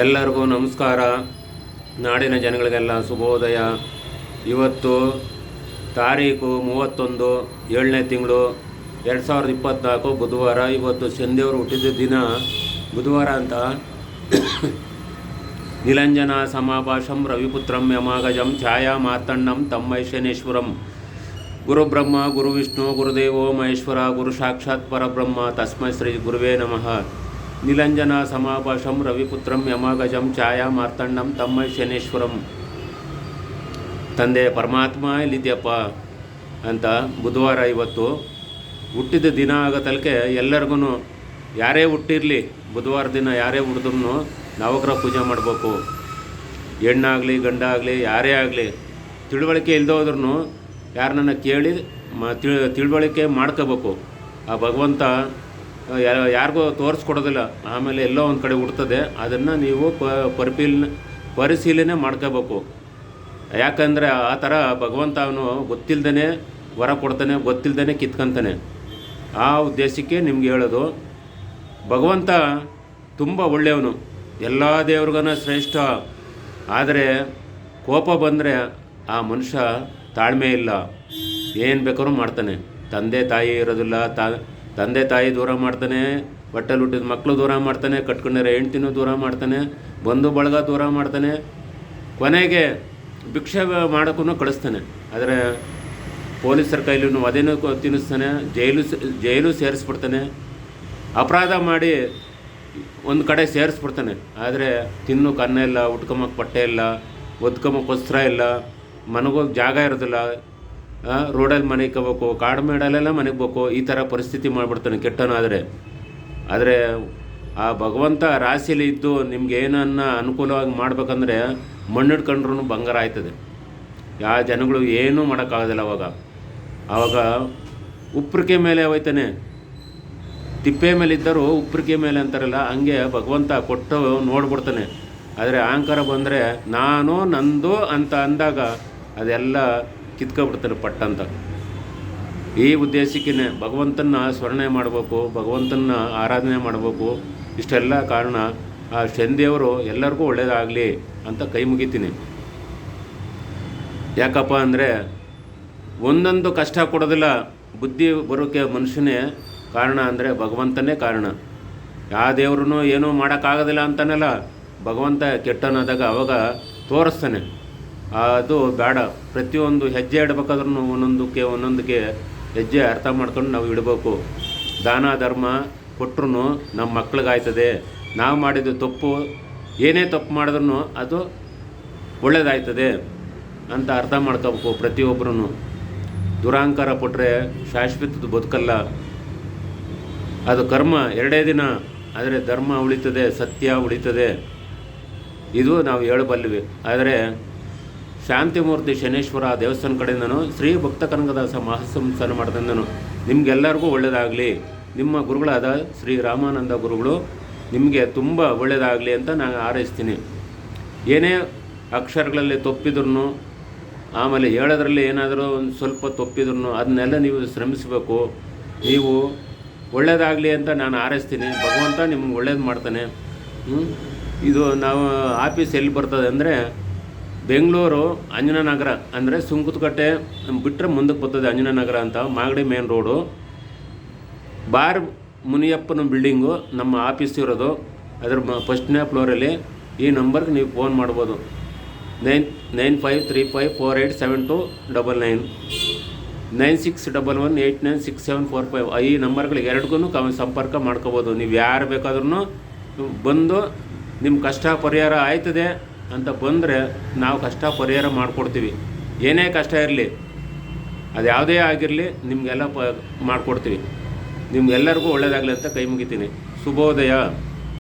ಎಲ್ಲರಿಗೂ ನಮಸ್ಕಾರ. ನಾಡಿನ ಜನಗಳಿಗೆಲ್ಲ ಶುಭೋದಯ. ಇವತ್ತು ತಾರೀಕು 31 7ನೇ ತಿಂಗಳು 2024 ಬುಧವಾರ. ಇವತ್ತು ಶನಿದೇವರು ಹುಟ್ಟಿದ ದಿನ ಬುಧವಾರ ಅಂತ. ನಿಲಂಜನ ಸಮಾಭಾಷಂ ರವಿಪುತ್ರಂ ಯಮಾಗಜಂ ಛಾಯಾ ಮಾರ್ತಣ್ಣಂ ತಮ್ಮೈಶನೇಶ್ವರಂ ಗುರುಬ್ರಹ್ಮ ಗುರು ವಿಷ್ಣು ಗುರುದೇವೋ ಮಹೇಶ್ವರ ಗುರು ಸಾಕ್ಷಾತ್ ಪರಬ್ರಹ್ಮ ತಸ್ಮೈ ಶ್ರೀ ಗುರುವೇ ನಮಃ. ನಿಲಂಜನ ಸಮಾಭಾಷಂ ರವಿಪುತ್ರಂ ಯಮಾಗಜಂ ಛಾಯಾ ಮಾರ್ತಣ್ಣಂ ತಮ್ಮೈ ಶನೇಶ್ವರಂ. ತಂದೆ ಪರಮಾತ್ಮ ಎಲ್ಲಿದ್ಯಪ್ಪ ಅಂತ ಬುಧವಾರ ಇವತ್ತು ಹುಟ್ಟಿದ ದಿನ ಆಗತಲ್ಕೆ ಎಲ್ಲರಿಗೂ ಯಾರೇ ಹುಟ್ಟಿರಲಿ ಬುಧವಾರ ದಿನ ಯಾರೇ ಹುಟ್ಟಿದ್ರು ನವಗ್ರಹ ಪೂಜೆ ಮಾಡಬೇಕು. ಹೆಣ್ಣಾಗಲಿ ಗಂಡಾಗಲಿ ಯಾರೇ ಆಗಲಿ ತಿಳುವಳಿಕೆ ಇಲ್ಲದೆ ಹೋದ್ರೂ ಯಾರನ್ನ ಕೇಳಿ ತಿಳುವಳಿಕೆ ಮಾಡ್ಕೋಬೇಕು. ಆ ಭಗವಂತ ಯಾರಿಗೂ ತೋರಿಸ್ಕೊಡೋದಿಲ್ಲ, ಆಮೇಲೆ ಎಲ್ಲೋ ಒಂದು ಕಡೆ ಹುಡ್ತದೆ. ಅದನ್ನು ನೀವು ಪರಿಶೀಲನೆ ಮಾಡ್ಕೋಬೇಕು. ಯಾಕಂದರೆ ಆ ಥರ ಭಗವಂತ ಅವನು ಗೊತ್ತಿಲ್ಲದೇ ವರ ಕೊಡ್ತಾನೆ, ಗೊತ್ತಿಲ್ಲದೇ ಕಿತ್ಕೊಂತಾನೆ. ಆ ಉದ್ದೇಶಕ್ಕೆ ನಿಮ್ಗೆ ಹೇಳೋದು, ಭಗವಂತ ತುಂಬ ಒಳ್ಳೆಯವನು, ಎಲ್ಲ ದೇವ್ರಿಗೂ ಶ್ರೇಷ್ಠ. ಆದರೆ ಕೋಪ ಬಂದರೆ ಆ ಮನುಷ್ಯ ತಾಳ್ಮೆ ಇಲ್ಲ, ಏನು ಬೇಕಾದ್ರೂ ಮಾಡ್ತಾನೆ. ತಂದೆ ತಾಯಿ ಇರೋದಿಲ್ಲ, ತಂದೆ ತಾಯಿ ದೂರ ಮಾಡ್ತಾನೆ, ಬಟ್ಟೆಲಿ ಹುಟ್ಟಿದ ಮಕ್ಕಳು ದೂರ ಮಾಡ್ತಾನೆ, ಕಟ್ಕೊಂಡಿರೋ ಹೆಂಡ್ತಿನೂ ದೂರ ಮಾಡ್ತಾನೆ, ಬಂಧು ಬಳಗ ದೂರ ಮಾಡ್ತಾನೆ, ಕೊನೆಗೆ ಭಿಕ್ಷೆ ಮಾಡೋಕ್ಕೂ ಕಳಿಸ್ತಾನೆ. ಆದರೆ ಪೊಲೀಸರ ಕೈಲೂ ಅದೇನೂ ತಿನ್ನಿಸ್ತಾನೆ, ಜೈಲು ಸೇರಿಸ್ಬಿಡ್ತಾನೆ. ಅಪರಾಧ ಮಾಡಿ ಒಂದು ಕಡೆ ಸೇರಿಸ್ಬಿಡ್ತಾನೆ. ಆದರೆ ತಿನ್ನೋಕೆ ಅನ್ನ ಇಲ್ಲ, ಉಟ್ಕೊಂಬಕ್ಕೆ ಬಟ್ಟೆ ಇಲ್ಲ, ಒದ್ಕೊಂಬಕ್ಕೆ ವಸ್ತ್ರ ಇಲ್ಲ, ಮನೆಗೋಗಿ ಜಾಗ ಇರೋದಿಲ್ಲ, ರೋಡಲ್ಲಿ ಮನೆ ಇಕ್ಕೋಬೇಕು, ಕಾಡು ಮೇಡಲ್ಲೆಲ್ಲ ಮನೆಗೆ ಬೇಕು. ಈ ಥರ ಪರಿಸ್ಥಿತಿ ಮಾಡಿಬಿಡ್ತಾನೆ ಕೆಟ್ಟನಾದರೆ. ಆದರೆ ಆ ಭಗವಂತ ರಾಶಿಯಲ್ಲಿ ಇದ್ದು ನಿಮ್ಗೆ ಏನನ್ನ ಅನುಕೂಲವಾಗಿ ಮಾಡ್ಬೇಕಂದ್ರೆ ಮಣ್ಣಿಡ್ಕೊಂಡ್ರೂ ಬಂಗಾರ ಆಯ್ತದೆ. ಯಾವ ಜನಗಳು ಏನೂ ಮಾಡೋಕ್ಕಾಗೋದಿಲ್ಲ. ಆವಾಗ ಉಪ್ಪರಿಕೆ ಮೇಲೆ ಹೋಯ್ತಾನೆ. ತಿಪ್ಪೆ ಮೇಲೆ ಇದ್ದರೂ ಉಪ್ಪರಿಕೆ ಮೇಲೆ ಅಂತಾರಲ್ಲ, ಹಂಗೆ ಭಗವಂತ ಕೊಟ್ಟು ನೋಡ್ಬಿಡ್ತಾನೆ. ಆದರೆ ಅಹಂಕಾರ ಬಂದರೆ ನಾನು ನಂದು ಅಂತ ಅಂದಾಗ ಅದೆಲ್ಲ ಕಿತ್ಕೊಬಿಡ್ತಾನೆ ಪಟ್ಟಂತ. ಈ ಉದ್ದೇಶಕ್ಕೇ ಭಗವಂತನ ಸ್ಮರಣೆ ಮಾಡಬೇಕು, ಭಗವಂತನ ಆರಾಧನೆ ಮಾಡಬೇಕು. ಇಷ್ಟೆಲ್ಲ ಕಾರಣ ಆ ಶನಿದೇವರು ಎಲ್ಲರಿಗೂ ಒಳ್ಳೆಯದಾಗಲಿ ಅಂತ ಕೈ ಮುಗಿತೀನಿ. ಯಾಕಪ್ಪ ಅಂದರೆ ಒಂದೊಂದು ಕಷ್ಟ ಕೊಡೋದಿಲ್ಲ, ಬುದ್ಧಿ ಬರೋಕ್ಕೆ ಮನುಷ್ಯನೇ ಕಾರಣ ಅಂದರೆ ಭಗವಂತನೇ ಕಾರಣ. ಯಾವ ದೇವ್ರೂ ಏನೂ ಮಾಡೋಕ್ಕಾಗೋದಿಲ್ಲ ಅಂತನಲ್ಲ, ಭಗವಂತ ಕೆಟ್ಟನಾದಾಗ ಅವಾಗ ತೋರಿಸ್ತಾನೆ. ಅದು ಬೇಡ. ಪ್ರತಿಯೊಂದು ಹೆಜ್ಜೆ ಇಡಬೇಕಾದ್ರೂ ಒಂದೊಂದಕ್ಕೆ ಹೆಜ್ಜೆ ಅರ್ಥ ಮಾಡ್ಕೊಂಡು ನಾವು ಇಡಬೇಕು. ದಾನ ಧರ್ಮ ಕೊಟ್ಟರು ನಮ್ಮ ಮಕ್ಳಿಗಾಯ್ತದೆ. ನಾವು ಮಾಡಿದ ತಪ್ಪು, ಏನೇ ತಪ್ಪು ಮಾಡಿದ್ರೂ ಅದು ಒಳ್ಳೆಯದಾಯ್ತದೆ ಅಂತ ಅರ್ಥ ಮಾಡ್ಕೋಬೇಕು ಪ್ರತಿಯೊಬ್ಬರೂ. ದುರಹಂಕಾರ ಪಟ್ಟರೆ ಶಾಶ್ವತದ ಬದುಕಲ್ಲ. ಅದು ಕರ್ಮ ಎರಡೇ ದಿನ, ಆದರೆ ಧರ್ಮ ಉಳಿತದೆ, ಸತ್ಯ ಉಳಿತದೆ. ಇದು ನಾವು ಹೇಳಬಲ್ಲಿವಿ. ಆದರೆ ಶಾಂತಿಮೂರ್ತಿ ಶನೇಶ್ವರ ದೇವಸ್ಥಾನ ಕಡೆಯಿಂದನೂ ಶ್ರೀ ಭಕ್ತ ಕನಕದಾಸ ಮಹಾಸಂಸ್ಥಾನ ಮಾಡ್ದಿಂದನು ನಿಮಗೆಲ್ಲರಿಗೂ ಒಳ್ಳೆಯದಾಗಲಿ. ನಿಮ್ಮ ಗುರುಗಳಾದ ಶ್ರೀ ರಾಮಾನಂದ ಗುರುಗಳು ನಿಮಗೆ ತುಂಬ ಒಳ್ಳೆಯದಾಗಲಿ ಅಂತ ನಾನು ಹಾರೈಸ್ತೀನಿ. ಏನೇ ಅಕ್ಷರಗಳಲ್ಲಿ ತಪ್ಪಿದ್ರು, ಆಮೇಲೆ ಹೇಳೋದ್ರಲ್ಲಿ ಏನಾದರೂ ಒಂದು ಸ್ವಲ್ಪ ತಪ್ಪಿದ್ರು ಅದನ್ನೆಲ್ಲ ನೀವು ಶ್ರಮಿಸಬೇಕು. ನೀವು ಒಳ್ಳೆಯದಾಗಲಿ ಅಂತ ನಾನು ಹಾರೈಸ್ತೀನಿ. ಭಗವಂತ ನಿಮ್ಗೆ ಒಳ್ಳೇದು ಮಾಡ್ತಾನೆ. ಇದು ನಾವು ಆಫೀಸ್ ಎಲ್ಲಿ ಬರ್ತದೆ ಅಂದರೆ ಬೆಂಗಳೂರು ಅಂಜನಾನಗರ, ಅಂದರೆ ಸುಂಕುತಕಟ್ಟೆ ಬಿಟ್ಟರೆ ಮುಂದಕ್ಕೆ ಬರ್ತದೆ ಅಂಜನಾನಗರ ಅಂತ. ಮಾಗಡಿ ಮೇನ್ ರೋಡು, ಬಾರ್ ಮುನಿಯಪ್ಪನ ಬಿಲ್ಡಿಂಗು ನಮ್ಮ ಆಫೀಸ್ ಇರೋದು. ಅದರ ಫಸ್ಟ್ನೇ ಫ್ಲೋರಲ್ಲಿ. ಈ ನಂಬರ್ಗೆ ನೀವು ಫೋನ್ ಮಾಡ್ಬೋದು. 9535487299 9611896745. ಈ ನಂಬರ್ಗಳಿಗೆ ಎರಡಿಗೂ ಸಂಪರ್ಕ ಮಾಡ್ಕೋಬೋದು. ನೀವು ಯಾರು ಬೇಕಾದ್ರೂ ಬಂದು ನಿಮ್ಮ ಕಷ್ಟ ಪರಿಹಾರ ಆಯ್ತದೆ ಅಂತ ಬಂದರೆ ನಾವು ಕಷ್ಟ ಪರಿಹಾರ ಮಾಡಿಕೊಡ್ತೀವಿ. ಏನೇ ಕಷ್ಟ ಇರಲಿ, ಅದು ಯಾವುದೇ ಆಗಿರಲಿ, ನಿಮಗೆಲ್ಲ ಮಾಡಿಕೊಡ್ತೀವಿ. ನಿಮಗೆಲ್ಲರಿಗೂ ಒಳ್ಳೆಯದಾಗಲಿ ಅಂತ ಕೈ ಮುಗಿತೀನಿ. ಶುಭೋದಯ.